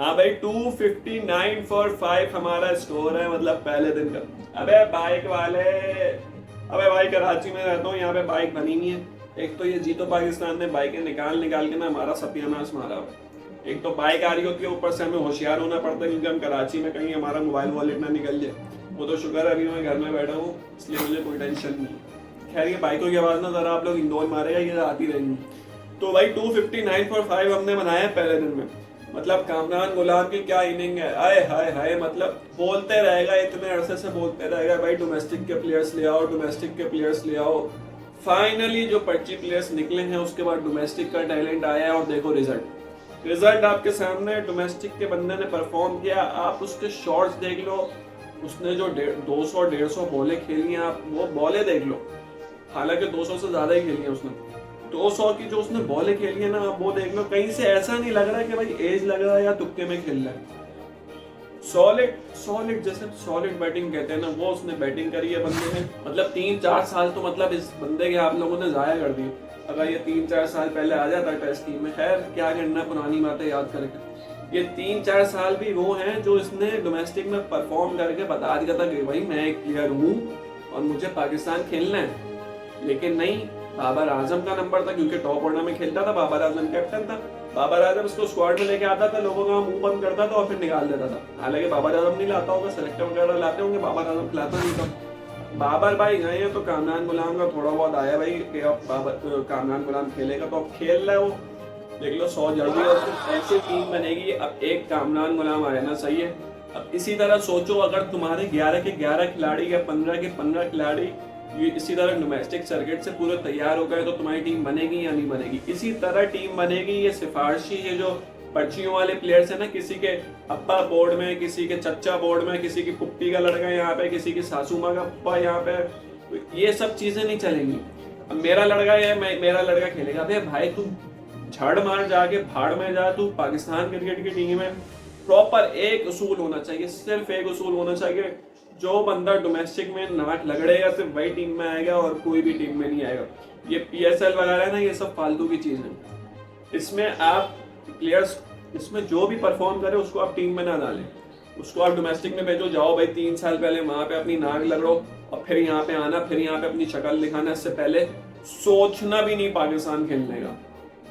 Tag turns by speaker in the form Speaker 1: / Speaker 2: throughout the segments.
Speaker 1: हाँ भाई 259 फॉर 5 हमारा स्कोर है, मतलब पहले दिन का। अबे बाइक वाले, अबे भाई कराची में रहता हूँ, यहाँ पे बाइक बनी नहीं है। एक तो ये जीतो पाकिस्तान ने बाइकें निकाल निकाल के ना हमारा सत्यानाश मारा हुआ है। एक तो बाइक आ रही होती है, ऊपर से हमें होशियार होना पड़ता है क्योंकि हम कराची में कहीं हमारा मोबाइल वॉलेट ना निकल जाए। वो तो शुक्र है अभी मैं घर में बैठा हूँ, इसलिए मुझे कोई टेंशन नहीं है। खैर ये बाइकों की आवाज़ ना ज़रा आप लोग इंडोर मारेगा, ये आती रहेंगी। तो भाई 259 फॉर 5 हमने बनाया पहले दिन में। मतलब कामरान गुलाम की क्या इनिंग है, आए हाय हाय, मतलब बोलते रहेगा, इतने अरसे से बोलते रहेगा भाई डोमेस्टिक के प्लेयर्स ले आओ, डोमेस्टिक के प्लेयर्स ले आओ। फाइनली जो पर्ची प्लेयर्स निकले हैं उसके बाद डोमेस्टिक का टैलेंट आया है और देखो रिजल्ट आपके सामने। डोमेस्टिक के बंदे ने परफॉर्म किया, आप उसके शॉट्स देख लो, उसने जो 200-150 बॉलें खेली हैं, आप वो बॉलें देख लो। हालांकि 200 से ज्यादा ही खेली है उसने, 200 की जो उसने बॉलें खेली है ना, आप वो देख लो। कहीं से ऐसा नहीं लग रहा कि भाई एज लग रहा है या तुक्के में खेल रहा है। सॉलिड जैसे सॉलिड बैटिंग कहते हैं ना, वो उसने बैटिंग करी है बंदे ने। मतलब 3-4 साल तो मतलब इस बंदे के आप लोगों ने जाया कर दिए। अगर ये 3-4 साल पहले आ जाता टेस्ट टीम में, खैर क्या करना, पुरानी बातें याद करके। ये 3-4 साल भी वो हैं जो इसने डोमेस्टिक में परफॉर्म करके बता दिया था कि भाई मैं एक प्लेयर हूँ और मुझे पाकिस्तान खेलना है। लेकिन नहीं, बाबर आजम का नंबर था क्योंकि टॉप ऑर्डर में खेलता था, बाबर आजम कैप्टन था। बाबर आजम इसको स्क्वाड में लेके आता था, लोगों का मुंह बंद करता था और फिर निकाल देता था। हालांकि बाबर आजम नहीं लाता होगा, सेलेक्टर वगैरह लाते होंगे, बाबर आजम खिलाता नहीं था। बाबर भाई गए हैं तो कामरान गुलाम का थोड़ा बहुत आया भाई कि अब कामरान गुलाम खेलेगा, तो अब खेल रहा है वो। देख लो 100 जल्दी और ऐसी टीम बनेगी। अब एक कामरान गुलाम आया ना, सही है। अब इसी तरह सोचो, अगर तुम्हारे 11 के 11 खिलाड़ी या 15 के 15 खिलाड़ी ये इसी तरह डोमेस्टिक सर्किट से पूरे तैयार हो गए तो तुम्हारी टीम बनेगी या नहीं बनेगी? इसी तरह टीम बनेगी। ये सिफारशी, ये जो पर्चियों वाले प्लेयर्स है ना, किसी के अप्पा बोर्ड में, किसी के चच्चा बोर्ड में, किसी की पुप्पी का लड़का यहाँ पे, किसी की सासू माँ का पप्पा यहाँ पे, ये सब चीजें नहीं चलेंगी। अब मेरा लड़का है, मेरा लड़का खेलेगा। अबे भाई तू झाड़ मार जाके भाड़ में जा, तू पाकिस्तान क्रिकेट की टीम में प्रॉपर एक उसूल होना चाहिए, सिर्फ एक उसूल होना चाहिए। जो बंदा डोमेस्टिक में नाक लगड़ेगा सिर्फ वही टीम में आएगा और कोई भी टीम में नहीं आएगा। ये PSL वगैरह है ना, ये सब फालतू की चीज है। इसमें आप प्लेयर्स, इसमें जो भी परफॉर्म करे उसको आप टीम में ना डालें, उसको आप डोमेस्टिक में भेजो। जाओ भाई 3 साल पहले वहां पे अपनी नाक लगड़ो और फिर यहाँ पे आना, फिर यहाँ पे अपनी शक्ल दिखाना। इससे पहले सोचना भी नहीं पाकिस्तान खेलने का।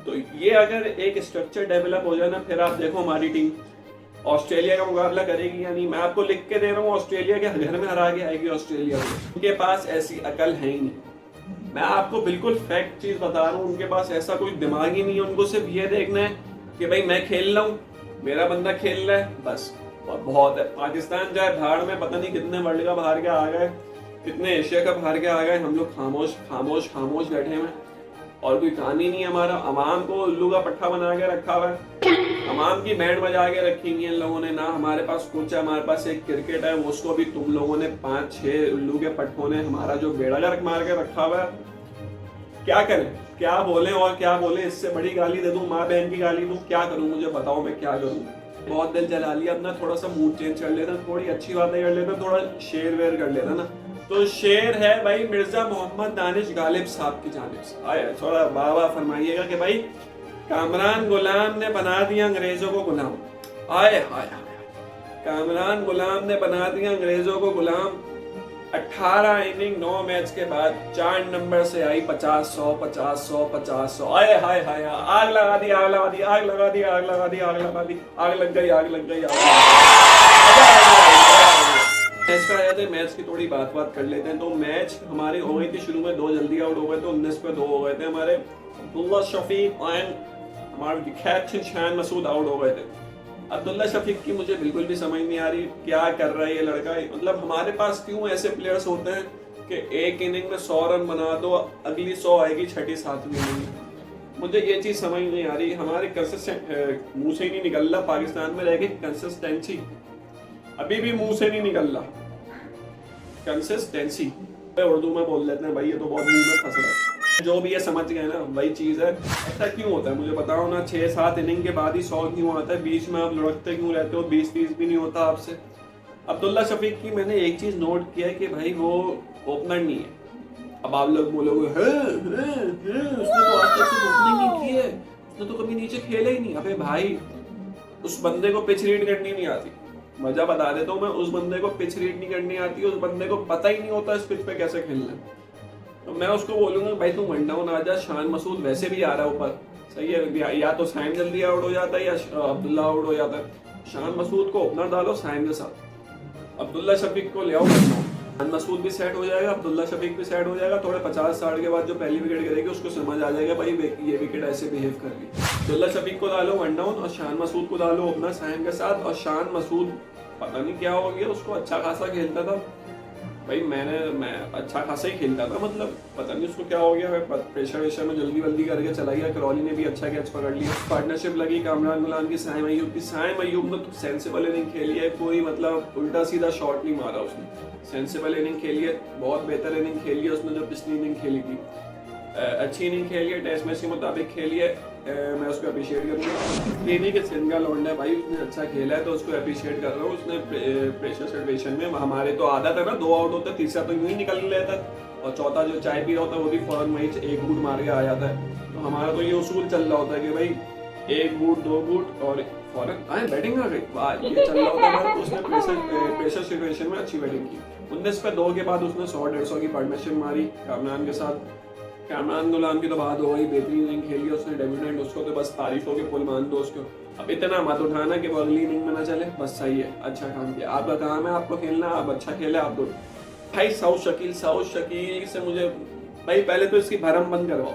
Speaker 1: तो ये अगर एक स्ट्रक्चर डेवलप हो जाए ना, फिर आप देखो हमारी टीम ऑस्ट्रेलिया का मुकाबला करेगी या नहीं। मैं आपको लिख के दे रहा हूँ, ऑस्ट्रेलिया के घर में हरा के आएगी ऑस्ट्रेलिया को। उनके पास ऐसी अकल है ही नहीं। मैं आपको बिल्कुल फैक्ट चीज बता रहा हूँ, उनके पास ऐसा कोई दिमाग ही नहीं है। उनको सिर्फ ये देखना है कि भाई मैं खेल रहा हूँ, मेरा बंदा खेल रहा है, बस। और बहुत है। पाकिस्तान जाए भाड़ में, पता नहीं कितने वर्ल्ड कप हार के आ गए, कितने एशिया कप हार के आ गए, हम लोग खामोश खामोश खामोश बैठे हुए और कोई कहानी नहीं हमारा। अवाम को उल्लू का पट्टा बना के रखा हुआ है, अवाम की बैंड बजा के रखी हुई है इन लोगों ने। ना हमारे पास कुछ है, हमारे पास एक क्रिकेट है, उसको भी तुम लोगों ने 5-6 उल्लू के पट्टों ने हमारा जो बेड़ा गर्क मार के रखा हुआ है। क्या करें, क्या बोले और क्या बोले? इससे बड़ी गाली दे दूं, माँ बहन की गाली दूं, क्या करूं? मुझे बताओ मैं क्या करूं? बहुत दिल जला लिया अपना, थोड़ा सा मूड चेंज कर लेता, थोड़ी अच्छी बातें कर लेता, थोड़ा शेर वेर कर लेता ना। तो शेर है भाई मिर्जा मोहम्मद दानिश गालिब साहब की जानिब से। आए थोड़ा वाह वाह फरमाइएगा कि भाई कामरान गुलाम ने बना दिया अंग्रेजों को गुलाम। आए हाय हाय, कामरान गुलाम ने बना दिया अंग्रेजों को गुलाम। 18 इनिंग 9 मैच के बाद 4 नंबर से आई 50-100 50-100 50-100। आए हाय हाय, आग लगा दी, आग लगा दी, आग लगा दी, आग लगा दी, आग लगा दी, आग लग गई, आग लग गई। मैच का आया था, मैच की थोड़ी बात कर लेते हैं। तो मैच हमारी हो गई थी, शुरू में 2 जल्दी आउट हो गए थे, 19 पे 2 हो गए थे हमारे। अब्दुल्ला शफीक एंड हमारे कैप्टन शान मसूद आउट हो गए थे। अब्दुल्ला शफीक की मुझे बिल्कुल भी समझ नहीं आ रही क्या कर रहा है ये लड़का। मतलब हमारे पास क्यों ऐसे प्लेयर्स होते हैं कि एक इनिंग में 100 रन बना दो, अगली 100 आएगी 6ठी 7वीं इनिंग। मुझे ये चीज समझ नहीं आ रही। हमारे कंसिस्टेंट मुंह से ही नहीं निकल रहा, पाकिस्तान में रह के कंसिस्टेंसी अभी भी मुंह से नहीं निकल रहा। कंसिस्टेंसी उर्दू में बोल लेते हैं भाई, ये तो बहुत मुंह में फंस रहा है। जो भी ये समझ गए ना, वही चीज है। ऐसा क्यों होता है मुझे बताओ ना, 6-7 इनिंग के बाद ही 100 क्यों आता है? बीच में आप लुढ़कते क्यों रहते हो? 20-30 भी नहीं होता आपसे। अब्दुल्ला शफीक की मैंने एक चीज नोट किया है कि भाई वो ओपनर नहीं है। अब आप लोग बोलोगे उसने तो आज तक सिर्फ ओपनिंग नहीं की है, उसने तो कभी नीचे खेले ही नहीं। अबे भाई उस बंदे को पिच रीड करनी नहीं आती। वजह बता देता हूँ मैं, उस बंदे को पिच रीड नहीं करनी आती, उस बंदे को पता ही नहीं होता इस पिच पे कैसे खेलना है। तो मैं उसको बोलूंगा भाई तू वन डाउन आ जा, शान मसूद वैसे भी आ रहा है ऊपर, सही है, या तो साइम जल्दी आउट हो जाता है या अब्दुल्ला आउट हो जाता है। शान मसूद को ओपनर डालो साइम के साथ, अब्दुल्ला शफीक को ले आओ, शान मसूद भी सेट हो जाएगा, अब्दुल्ला शफीक भी सेट हो जाएगा। थोड़े 50-60 के बाद जो पहली विकेट गिरेगी उसको समझ आ जाएगा भाई ये विकेट ऐसे बिहेव कर रही है। अब्दुल्ला शफीक को डालो वन डाउन और शान मसूद को डालो ओपनर साइम के साथ। और शान मसूद पता नहीं क्या हो गया, उसको अच्छा खासा खेलता था भाई, मैं अच्छा खासा ही खेलता था, मतलब पता नहीं उसको क्या हो गया, प्रेशर वेशर में जल्दी करके चला गया। क्रॉली ने भी अच्छा कैच पकड़ लिया, पार्टनरशिप लगी कामरान गुलाम की साइम अय्यूब की। साइम अय्यूब ने तो सेंसिबल इनिंग खेली है, कोई मतलब उल्टा सीधा शॉट नहीं मारा उसने, सेंसिबल इनिंग खेली है, बहुत बेहतर इनिंग खेली है उसने जो पिछली इनिंग खेली थी, अच्छी इनिंग खेली है, टेस्ट मैच के मुताबिक खेली है, मैं उसको अप्रिशिएट करूँगा। केनी के सिंध का लौंडा भाई, उसने अच्छा खेला है तो उसको अप्रिशिएट कर रहा हूँ। उसने प्रेशर सिचुएशन में, हमारे तो आदत है ना 2 आउट होते तीसरा तो यूं ही निकल लेता है और चौथा जो चाय पी रहा होता है वो भी फौरन वही 1 बूट मार के आ जाता है। तो हमारा तो ये उसूल चल रहा होता है कि भाई 1 बूट 2 बूट और फौरन आए बैटिंग आ गई, वाह ये चल रहा होता है। तो उसने प्रेशर सिचुएशन में अच्छी बैटिंग की। 19 पे 2 के बाद उसने 100-150 की पार्टनरशिप मारी कामरान के साथ। कामरान गुलाम की तो बात हो गई, बेहतरीन इनिंग खेली उसने, डेब्यूटेंट, उसको तो बस तारीफों के पुल मान दो उसको। अब इतना मत उठाना कि वो अगली इनिंग में ना चले, बस सही है, अच्छा काम किया, आपका काम है आपको खेलना, आप अच्छा खेले आप दो। भाई साउथ शकील से मुझे भाई पहले तो इसकी भरम बंद करवाओ,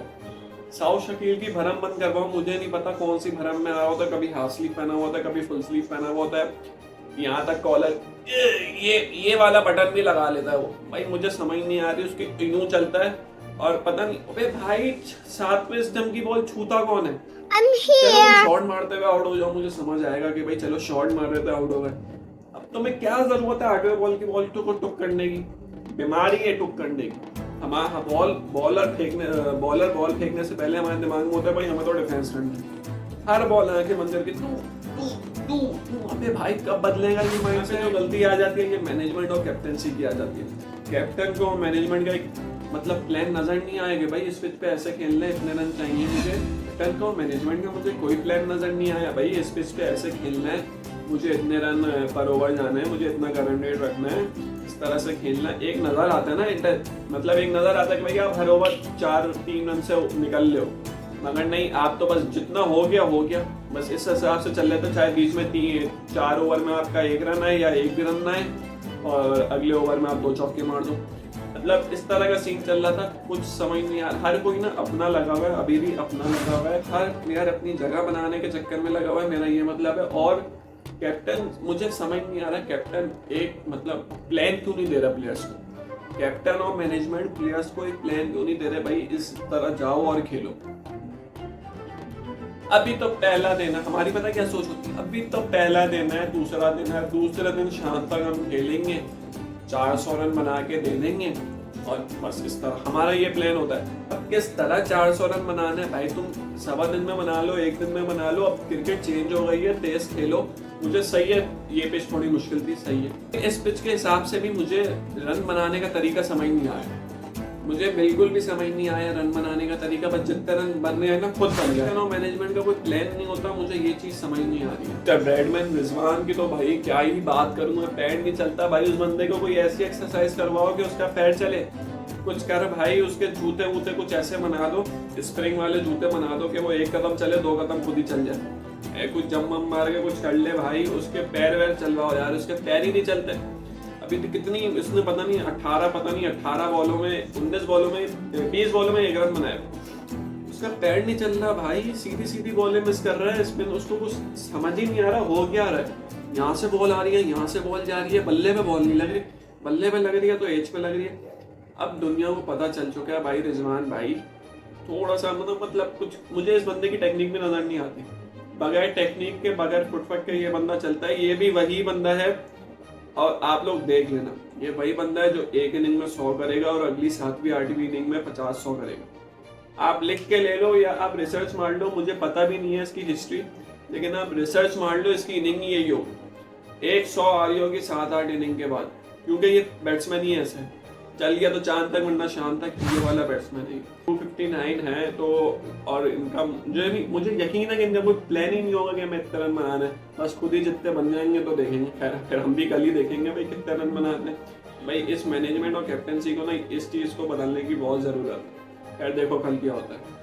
Speaker 1: साउथ शकील की भरम बंद करवाओ। मुझे नहीं पता कौन सी भरम में आया होता है, कभी हाफ स्लीव पहना हुआ होता है, कभी फुल स्लीव पहना हुआ होता है, यहाँ तक कॉलर ये वाला बटन भी लगा लेता है वो। भाई मुझे समझ नहीं आ रही, उसके यूं चलता है और पता नहीं, अबे भाई 7वें स्टंप की बॉल छूता कौन है? चलो शॉट मारते हुए आउट हो जाओ, मुझे समझ आएगा कि भाई चलो शॉट मार रहे थे आउट हो गए। अब तुम्हें क्या जरूरत है 8वें बॉल की बॉल को टुक करने की? बीमारी है टुक करने की। हमारा बॉलर बॉल फेंकने से पहले हमारे दिमाग में होता है भाई हमें तो डिफेंस करना है। हर बॉल आके मंदिर की तू अबे भाई कब बदलेगा ये माइंड से? जो गलती आ जाती है ये मैनेजमेंट और कैप्टनसी की आ जाती है। कैप्टन को मैनेजमेंट का एक मतलब प्लान नजर नहीं आएगा भाई इस पिच पे ऐसे खेलना है, इतने रन चाहिए मुझे। कैप्टन को मैनेजमेंट का मुझे कोई प्लान नजर नहीं आया भाई इस पिच पे ऐसे खेलना है, मुझे इतने रन पर ओवर जाना है, मुझे इतना करंट रेट रखना है, इस तरह से खेलना। एक नजर आता है ना, मतलब एक नजर आता है कि भाई आप हर ओवर 4-3 रन से निकल ले हो, मगर नहीं, आप तो बस जितना हो गया बस इस हिसाब से चल रहे थे। चाहे बीच में 3-4 ओवर में आपका 1 रन आए या 1 भी रन ना आए और अगले ओवर में आप 2 चौके मार दो, मतलब इस तरह का सीन चल रहा था। कुछ समझ नहीं आ रहा, हर कोई ना अपना लगा हुआ है, अभी भी अपना लगा हुआ है, हर प्लेयर अपनी जगह बनाने के चक्कर में लगा हुआ है, मेरा ये मतलब है। और कैप्टन मुझे समझ नहीं आ रहा, कैप्टन एक मतलब प्लान क्यों नहीं दे रहा प्लेयर्स को? कैप्टन और मैनेजमेंट प्लेयर्स को एक प्लान क्यों नहीं दे रहे भाई इस तरह जाओ और खेलो। अभी तो पहला दिन है, हमारी पता क्या सोच होती है, अभी तो पहला दिन है, दूसरा दिन है, दूसरे दिन शाम तक हम खेलेंगे, 400 रन बना के दे देंगे और बस इस तरह हमारा ये प्लान होता है। अब किस तरह 400 रन बनाना है भाई? तुम 1.25 दिन में बना लो, 1 दिन में बना लो। अब क्रिकेट चेंज हो गई है, तेज खेलो। मुझे सही है ये पिच थोड़ी मुश्किल थी, सही है, इस पिच के हिसाब से भी मुझे रन बनाने का तरीका समझ नहीं आया, मुझे बिल्कुल भी समझ नहीं आया रन बनाने का तरीका। बस जितने रन बन रहे हैं ना खुद बन गया, मैनेजमेंट का कोई प्लान नहीं होता, मुझे ये चीज समझ नहीं आ रही है। ब्रैडमैन रिजवान की तो भाई क्या ही बात करूंगा, पैर नहीं चलता भाई, उस बंदे को कोई ऐसी एक्सरसाइज करवाओ कि उसका पैर चले, कुछ कर भाई, उसके जूते वूते कुछ ऐसे बना दो, स्प्रिंग वाले जूते बना दो कि वो 1 कदम चले 2 कदम खुद ही चल जाए, कुछ जम मार के कुछ कर ले भाई, उसके पैर वैर चलवाओ यार, उसके पैर ही नहीं चलते। अभी तो कितनी इसने पता नहीं 18 बॉलों में 19 बॉलों में 20 बॉलों में 1 रन बनाया, उसका पैर नहीं चल रहा भाई, सीधी बॉलें मिस कर रहा है, स्पिन उसको कुछ समझ ही नहीं आ रहा हो क्या रहा है। यहाँ से बॉल आ रही है, यहाँ से बॉल जा रही है, बल्ले पे बॉल नहीं लग रही, बल्ले पे लग रही है तो एज पे लग रही है। अब दुनिया को पता चल चुका है भाई रिजवान भाई थोड़ा सा मतलब कुछ मुझे इस बंदे की टेक्निक में नजर नहीं आती, बगैर टेक्निक के बगैर फुटफट के ये बंदा चलता है। ये भी वही बंदा है और आप लोग देख लेना, ये वही बंदा है जो एक इनिंग में 100 करेगा और अगली 7वीं 8वीं इनिंग में 50-100 करेगा। आप लिख के ले लो या आप रिसर्च मार लो, मुझे पता भी नहीं है इसकी हिस्ट्री, लेकिन आप रिसर्च मार लो, इसकी इनिंग ही यही हो, 100 आ रही होगी 7-8 इनिंग के बाद, क्योंकि ये बैट्समैन ही ऐसे है, चल गया तो चांद तक वरना शाम तक, ये वाला बैट्समैन है। 259 है तो, और इनका मुझे यकीन है कि इनका कोई प्लान ही नहीं होगा कि हमें इतने रन बनाना है, बस खुद ही जितने बन जाएंगे तो देखेंगे। खैर फिर हम भी कल ही देखेंगे भाई कितने रन बनाते हैं। भाई इस मैनेजमेंट और कैप्टनसी को ना इस चीज़ को बदलने की बहुत ज़रूरत है। खैर देखो कल क्या होता है।